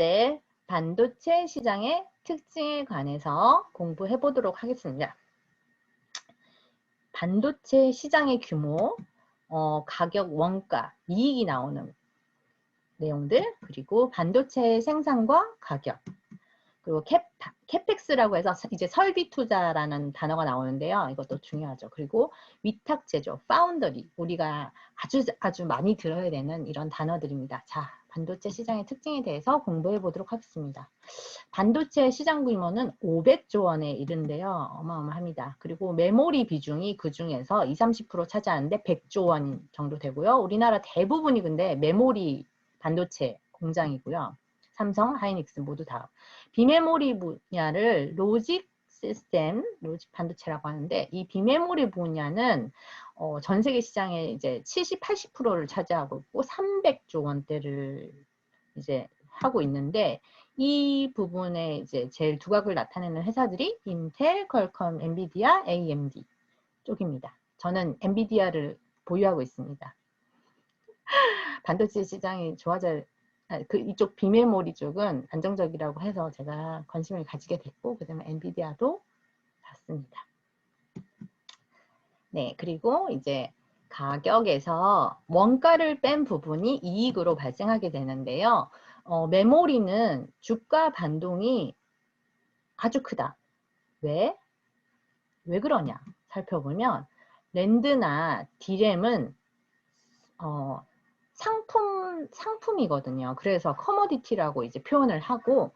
번째, 반도체 시장의 특징에 관해서 공부해 보도록 하겠습니다. 반도체 시장의 규모, 가격, 원가, 이익이 나오는 내용들, 그리고 반도체 생산과 가격, 그리고 캐펙스라고 해서 이제 설비 투자라는 단어가 나오는데요. 이것도 중요하죠. 그리고 위탁 제조, 파운더리, 우리가 아주 많이 들어야 되는 이런 단어들입니다. 자, 반도체 시장의 특징에 대해서 공부해 보도록 하겠습니다. 반도체 시장 규모는 500조 원에 이른데요. 어마어마합니다. 그리고 메모리 비중이 그 중에서 20-30% 차지하는데 100조 원 정도 되고요. 우리나라 대부분이 근데 메모리 반도체 공장이고요. 삼성, 하이닉스 모두 다. 비메모리 분야를 로직 시스템, 로직 반도체라고 하는데 이 비메모리 분야는 전 세계 시장의 이제 70-80%를 차지하고 있고 300조 원대를 이제 하고 있는데 이 부분에 이제 제일 두각을 나타내는 회사들이 인텔, 퀄컴, 엔비디아, AMD 쪽입니다. 저는 엔비디아를 보유하고 있습니다. 반도체 시장이 이쪽 비메모리 쪽은 안정적이라고 해서 제가 관심을 가지게 됐고 그다음에 엔비디아도 샀습니다. 네, 그리고 이제 가격에서 원가를 뺀 부분이 이익으로 발생하게 되는데요. 메모리는 주가 반동이 아주 크다. 왜 그러냐 살펴보면 랜드나 디램은 상품이거든요. 그래서 커머디티라고 이제 표현을 하고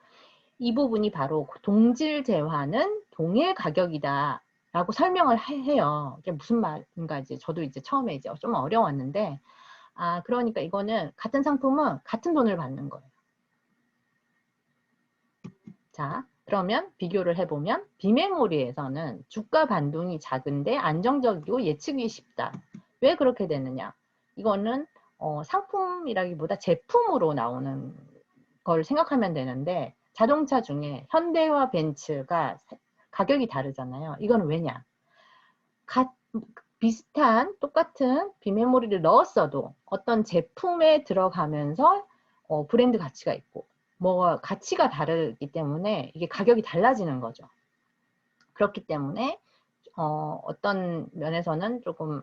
이 부분이 바로 동질재화는 동일 가격이다 라고 설명을 해요. 이게 무슨 말인가 이제 저도 이제 처음에 이제 좀 어려웠는데 그러니까 이거는 같은 상품은 같은 돈을 받는 거예요. 자, 그러면 비교를 해보면 비메모리에서는 주가 반동이 작은데 안정적이고 예측이 쉽다. 왜 그렇게 되느냐? 이거는 상품이라기보다 제품으로 나오는 걸 생각하면 되는데 자동차 중에 현대와 벤츠가 가격이 다르잖아요. 이건 왜냐? 비슷한 똑같은 비메모리를 넣었어도 어떤 제품에 들어가면서 브랜드 가치가 있고 가치가 다르기 때문에 이게 가격이 달라지는 거죠. 그렇기 때문에 어떤 면에서는 조금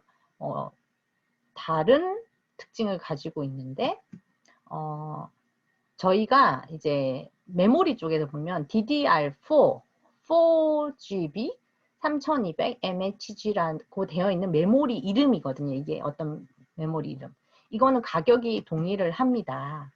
다른 특징을 가지고 있는데 저희가 이제 메모리 쪽에서 보면 DDR4, 4GB, 3200 MHz라고 되어 있는 메모리 이름이거든요. 이게 어떤 메모리 이름. 이거는 가격이 동일을 합니다.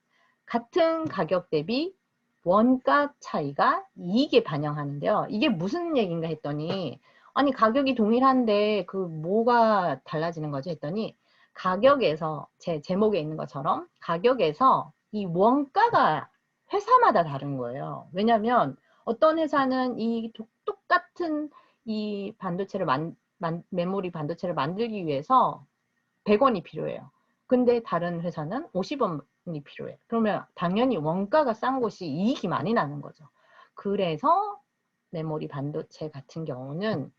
같은 가격 대비 원가 차이가 이익에 반영하는데요. 이게 무슨 얘기인가 했더니 아니 가격이 동일한데 그 뭐가 달라지는 거죠 했더니 가격에서 제 제목에 있는 것처럼 가격에서 이 원가가 회사마다 다른 거예요. 왜냐하면 어떤 회사는 이 똑같은 이 반도체를 메모리 반도체를 만들기 위해서 100원이 필요해요. 근데 다른 회사는 50원이 필요해. 그러면 당연히 원가가 싼 곳이 이익이 많이 나는 거죠. 그래서 메모리 반도체 같은 경우는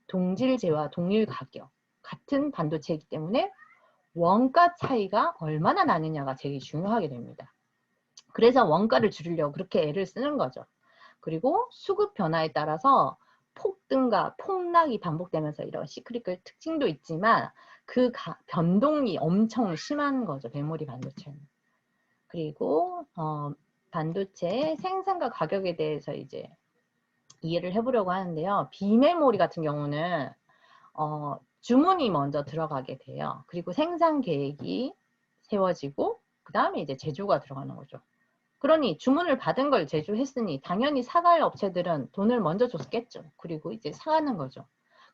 동질재와 동일 가격, 같은 반도체이기 때문에 원가 차이가 얼마나 나느냐가 되게 중요하게 됩니다. 그래서 원가를 줄이려고 그렇게 애를 쓰는 거죠. 그리고 수급 변화에 따라서 폭등과 폭락이 반복되면서 이런 시크리컬 특징도 있지만 그 변동이 엄청 심한 거죠. 메모리 반도체는. 그리고 반도체 생산과 가격에 대해서 이제 이해를 해보려고 하는데요. 비메모리 같은 경우는 주문이 먼저 들어가게 돼요. 그리고 생산 계획이 세워지고 그 다음에 이제 제조가 들어가는 거죠. 그러니 주문을 받은 걸 제조했으니 당연히 사갈 업체들은 돈을 먼저 줬겠죠. 그리고 이제 사가는 거죠.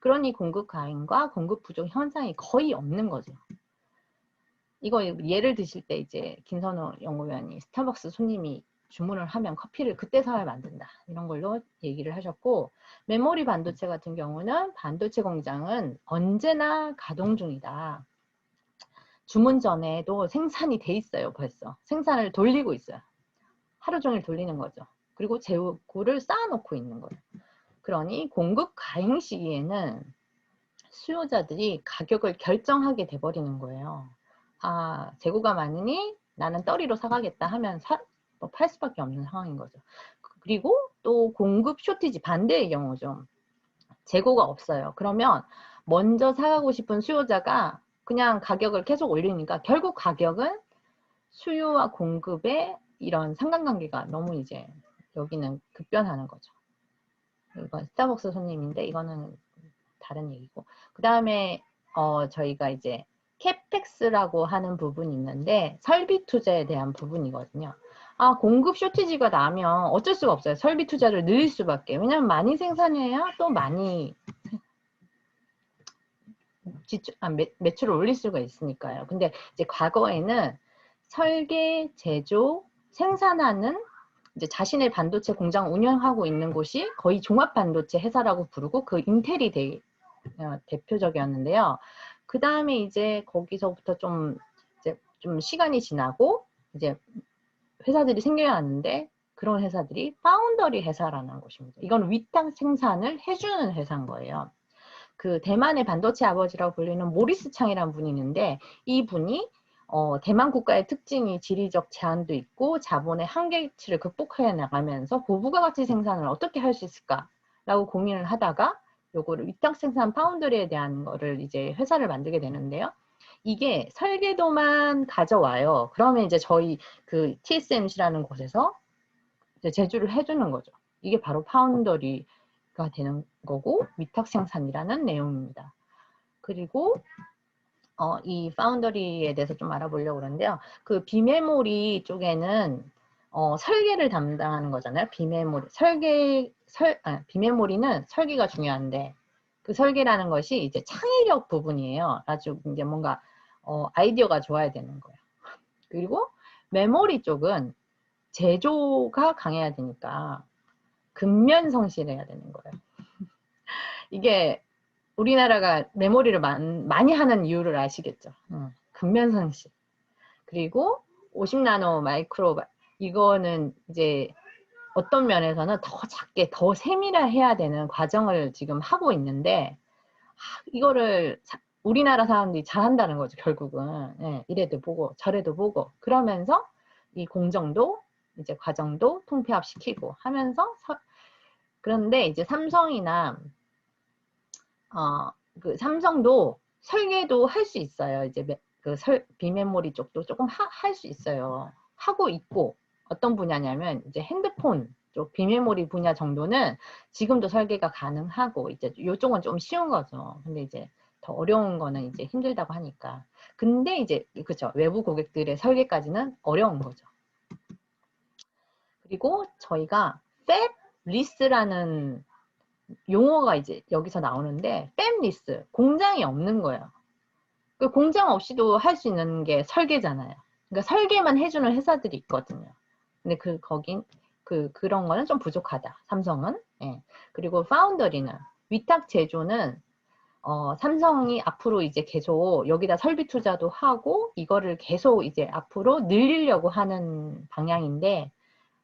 그러니 공급 과잉과 공급 부족 현상이 거의 없는 거죠. 이거 예를 드실 때 이제 김선호 연구위원이 스타벅스 손님이 주문을 하면 커피를 그때 사야 만든다. 이런 걸로 얘기를 하셨고 메모리 반도체 같은 경우는 반도체 공장은 언제나 가동 중이다. 주문 전에도 생산이 돼 있어요. 벌써. 생산을 돌리고 있어요. 하루 종일 돌리는 거죠. 그리고 재고를 쌓아놓고 있는 거예요. 그러니 공급 과잉 시기에는 수요자들이 가격을 결정하게 돼버리는 거예요. 재고가 많으니 나는 떨이로 사가겠다 하면 뭐 팔 수밖에 없는 상황인 거죠. 그리고 또 공급 쇼티지 반대의 경우죠. 재고가 없어요. 그러면 먼저 사가고 싶은 수요자가 그냥 가격을 계속 올리니까 결국 가격은 수요와 공급의 이런 상관관계가 너무 이제 여기는 급변하는 거죠. 이건 스타벅스 손님인데 이거는 다른 얘기고. 그 다음에 저희가 이제 캐펙스라고 하는 부분이 있는데 설비 투자에 대한 부분이거든요. 아, 공급 쇼티지가 나면 어쩔 수가 없어요. 설비 투자를 늘릴 수밖에. 왜냐면 많이 생산해야 또 많이 매출을 올릴 수가 있으니까요. 근데 이제 과거에는 설계, 제조, 생산하는 이제 자신의 반도체 공장 운영하고 있는 곳이 거의 종합 반도체 회사라고 부르고 그 인텔이 대표적이었는데요. 그 다음에 이제 거기서부터 좀 시간이 지나고 이제 회사들이 생겨났는데 그런 회사들이 파운더리 회사라는 곳입니다. 이건 위탁 생산을 해주는 회사인 거예요. 그 대만의 반도체 아버지라고 불리는 모리스 창이라는 분이 있는데 이 분이 대만 국가의 특징이 지리적 제한도 있고 자본의 한계치를 극복해 나가면서 고부가가치 생산을 어떻게 할 수 있을까라고 고민을 하다가 요거를 위탁 생산 파운드리에 대한 거를 이제 회사를 만들게 되는데요. 이게 설계도만 가져와요. 그러면 이제 저희 그 TSMC라는 곳에서 이제 제조를 해주는 거죠. 이게 바로 파운더리가 되는 거고 위탁 생산이라는 내용입니다. 그리고 이 파운더리에 대해서 좀 알아보려고 그러는데요. 그 비메모리 쪽에는 설계를 담당하는 거잖아요. 비메모리. 비메모리는 설계가 중요한데 그 설계라는 것이 이제 창의력 부분이에요. 아주 이제 뭔가 아이디어가 좋아야 되는 거예요. 그리고 메모리 쪽은 제조가 강해야 되니까 근면 성실해야 되는 거예요. 이게 우리나라가 메모리를 많이 하는 이유를 아시겠죠? 근면 성실. 그리고 50나노 마이크로 이거는 이제 어떤 면에서는 더 작게 더 세밀화해야 되는 과정을 지금 하고 있는데 이거를 우리나라 사람들이 잘한다는 거죠. 결국은 이래도 보고 저래도 보고 그러면서 이 공정도 이제 과정도 통폐합시키고 하면서 그런데 이제 삼성이나 그 삼성도 설계도 할 수 있어요. 이제 그 비메모리 쪽도 조금 할 수 있어요. 하고 있고 어떤 분야냐면 이제 핸드폰 쪽 비메모리 분야 정도는 지금도 설계가 가능하고 이제 이쪽은 좀 쉬운 거죠. 근데 이제 더 어려운 거는 이제 힘들다고 하니까. 근데 이제 그죠 외부 고객들의 설계까지는 어려운 거죠. 그리고 저희가 팹 리스라는 용어가 이제 여기서 나오는데 팹 리스 공장이 없는 거예요. 그 공장 없이도 할 수 있는 게 설계잖아요. 그러니까 설계만 해주는 회사들이 있거든요. 근데 그런 거는 좀 부족하다. 삼성은. 예. 그리고 파운더리는 위탁 제조는 삼성이 앞으로 이제 계속 여기다 설비 투자도 하고 이거를 계속 이제 앞으로 늘리려고 하는 방향인데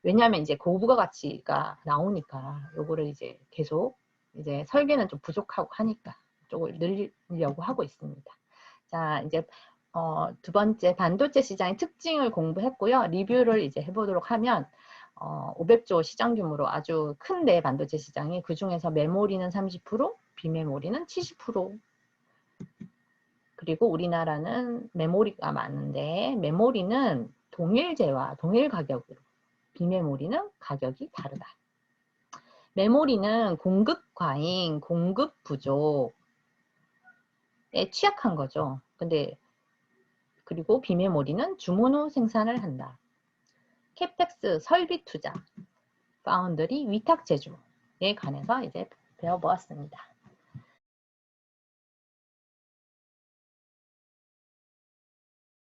왜냐하면 이제 고부가 가치가 나오니까 요거를 이제 계속 이제 설계는 좀 부족하고 하니까 이쪽을 늘리려고 하고 있습니다. 자, 이제 두 번째 반도체 시장의 특징을 공부했고요. 리뷰를 이제 해보도록 하면 500조 시장 규모로 아주 큰데 반도체 시장이 그 중에서 메모리는 30%, 비메모리는 70%. 그리고 우리나라는 메모리가 많은데 메모리는 동일재와 동일 가격으로 비메모리는 가격이 다르다. 메모리는 공급 과잉, 공급 부족에 취약한 거죠. 근데 그리고 비메모리는 주문 후 생산을 한다. 캐펙스 설비 투자, 파운드리 위탁 제조에 관해서 이제 배워보았습니다.